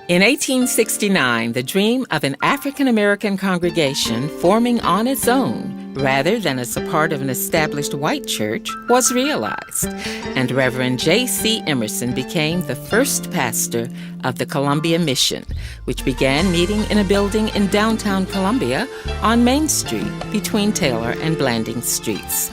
In 1869, the dream of an African-American congregation forming on its own, rather than as a part of an established white church, was realized, and Reverend J.C. Emerson became the first pastor of the Columbia Mission, which began meeting in a building in downtown Columbia on Main Street between Taylor and Blanding Streets.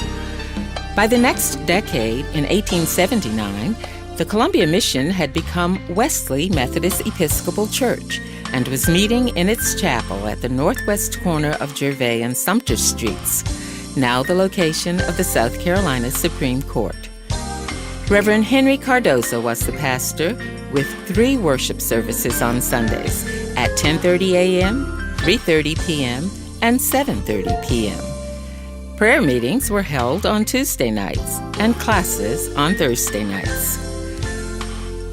By the next decade, in 1879, the Columbia Mission had become Wesley Methodist Episcopal Church and was meeting in its chapel at the northwest corner of Gervais and Sumter Streets, now the location of the South Carolina Supreme Court. Reverend Henry Cardozo was the pastor, with 3 worship services on Sundays at 10:30 a.m., 3:30 p.m., and 7:30 p.m. Prayer meetings were held on Tuesday nights and classes on Thursday nights.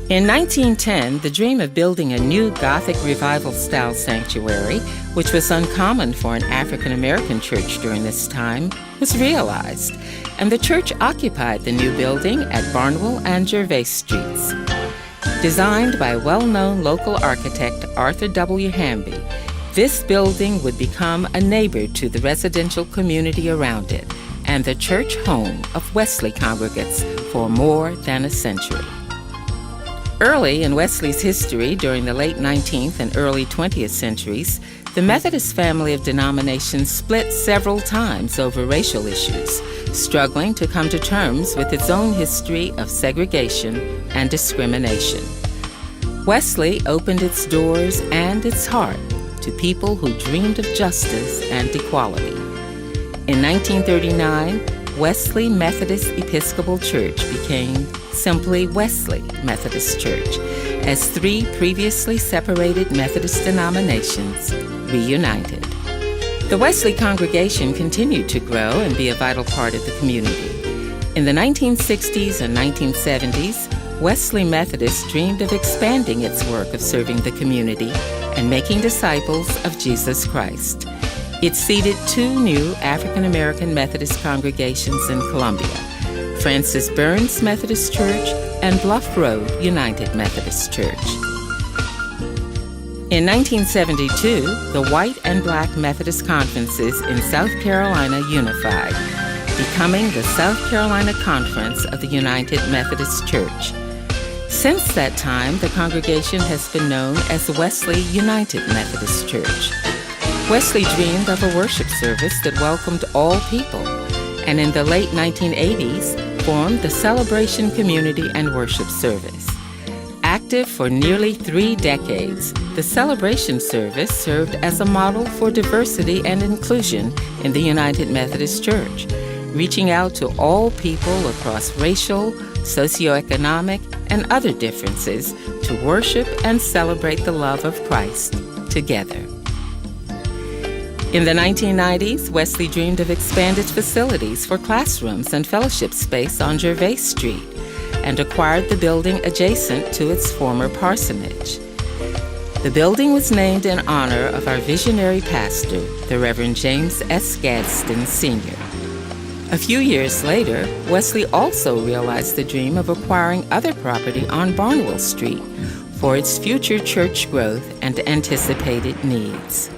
In 1910, the dream of building a new Gothic Revival-style sanctuary, which was uncommon for an African-American church during this time, was realized, and the church occupied the new building at Barnwell and Gervais Streets. Designed by well-known local architect Arthur W. Hamby, this building would become a neighbor to the residential community around it and the church home of Wesley congregants for more than a century. Early in Wesley's history, during the late 19th and early 20th centuries, the Methodist family of denominations split several times over racial issues, struggling to come to terms with its own history of segregation and discrimination. Wesley opened its doors and its heart to people who dreamed of justice and equality. In 1939, Wesley Methodist Episcopal Church became simply Wesley Methodist Church, as 3 previously separated Methodist denominations reunited. The Wesley congregation continued to grow and be a vital part of the community. In the 1960s and 1970s, Wesley Methodist dreamed of expanding its work of serving the community and making disciples of Jesus Christ. It seeded 2 new African-American Methodist congregations in Columbia, Francis Burns Methodist Church and Bluff Road United Methodist Church. In 1972, the white and black Methodist conferences in South Carolina unified, becoming the South Carolina Conference of the United Methodist Church. Since that time, the congregation has been known as Wesley United Methodist Church. Wesley dreamed of a worship service that welcomed all people, and in the late 1980s, formed the Celebration Community and Worship Service. Active for nearly 3 decades, the Celebration Service served as a model for diversity and inclusion in the United Methodist Church, reaching out to all people across racial, socioeconomic, and other differences to worship and celebrate the love of Christ together. In the 1990s, Wesley dreamed of expanded facilities for classrooms and fellowship space on Gervais Street and acquired the building adjacent to its former parsonage. The building was named in honor of our visionary pastor, the Reverend James S. Gadsden, Sr. A few years later, Wesley also realized the dream of acquiring other property on Barnwell Street for its future church growth and anticipated needs.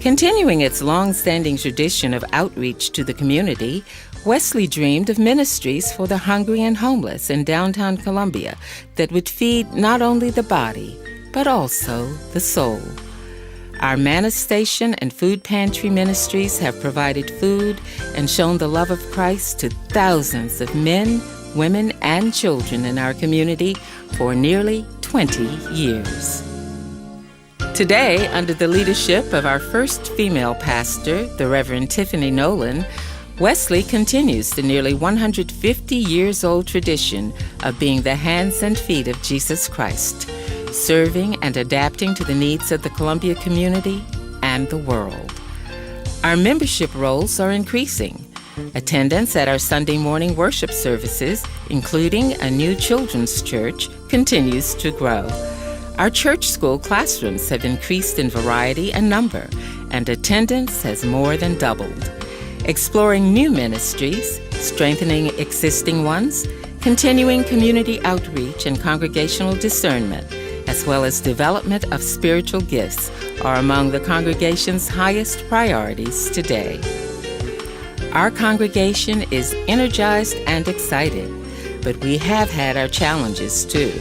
Continuing its long-standing tradition of outreach to the community, Wesley dreamed of ministries for the hungry and homeless in downtown Columbia that would feed not only the body, but also the soul. Our Manna Station and Food Pantry ministries have provided food and shown the love of Christ to thousands of men, women, and children in our community for nearly 20 years. Today, under the leadership of our first female pastor, the Reverend Tiffany Nolan, Wesley continues the nearly 150 years old tradition of being the hands and feet of Jesus Christ, serving and adapting to the needs of the Columbia community and the world. Our membership rolls are increasing. Attendance at our Sunday morning worship services, including a new children's church, continues to grow. Our church school classrooms have increased in variety and number, and attendance has more than doubled. Exploring new ministries, strengthening existing ones, continuing community outreach and congregational discernment as well as development of spiritual gifts, are among the congregation's highest priorities today. Our congregation is energized and excited, but we have had our challenges too.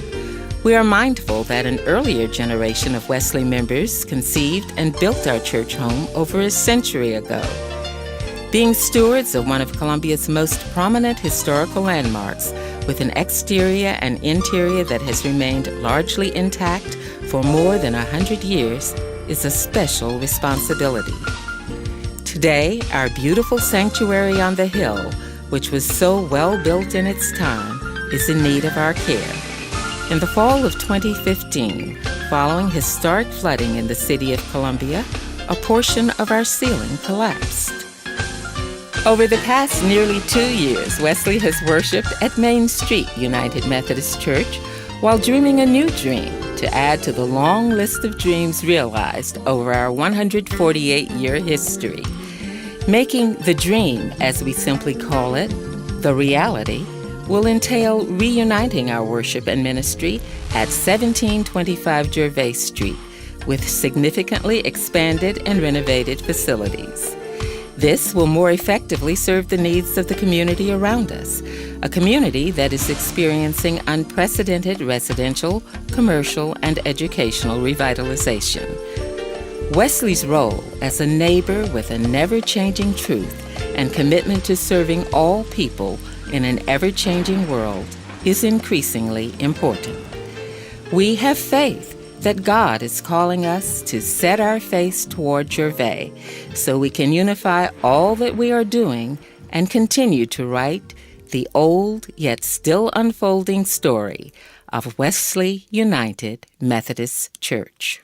We are mindful that an earlier generation of Wesley members conceived and built our church home over a century ago. Being stewards of one of Columbia's most prominent historical landmarks, with an exterior and interior that has remained largely intact for more than 100 years, is a special responsibility. Today, our beautiful sanctuary on the hill, which was so well built in its time, is in need of our care. In the fall of 2015, following historic flooding in the city of Columbia, a portion of our ceiling collapsed. Over the past nearly 2 years, Wesley has worshiped at Main Street United Methodist Church while dreaming a new dream to add to the long list of dreams realized over our 148-year history. Making the dream, as we simply call it, the reality, will entail reuniting our worship and ministry at 1725 Gervais Street with significantly expanded and renovated facilities. This will more effectively serve the needs of the community around us, a community that is experiencing unprecedented residential, commercial, and educational revitalization. Wesley's role as a neighbor with a never-changing truth and commitment to serving all people in an ever-changing world is increasingly important. We have faith that God is calling us to set our face toward Gervais so we can unify all that we are doing and continue to write the old yet still unfolding story of Wesley United Methodist Church.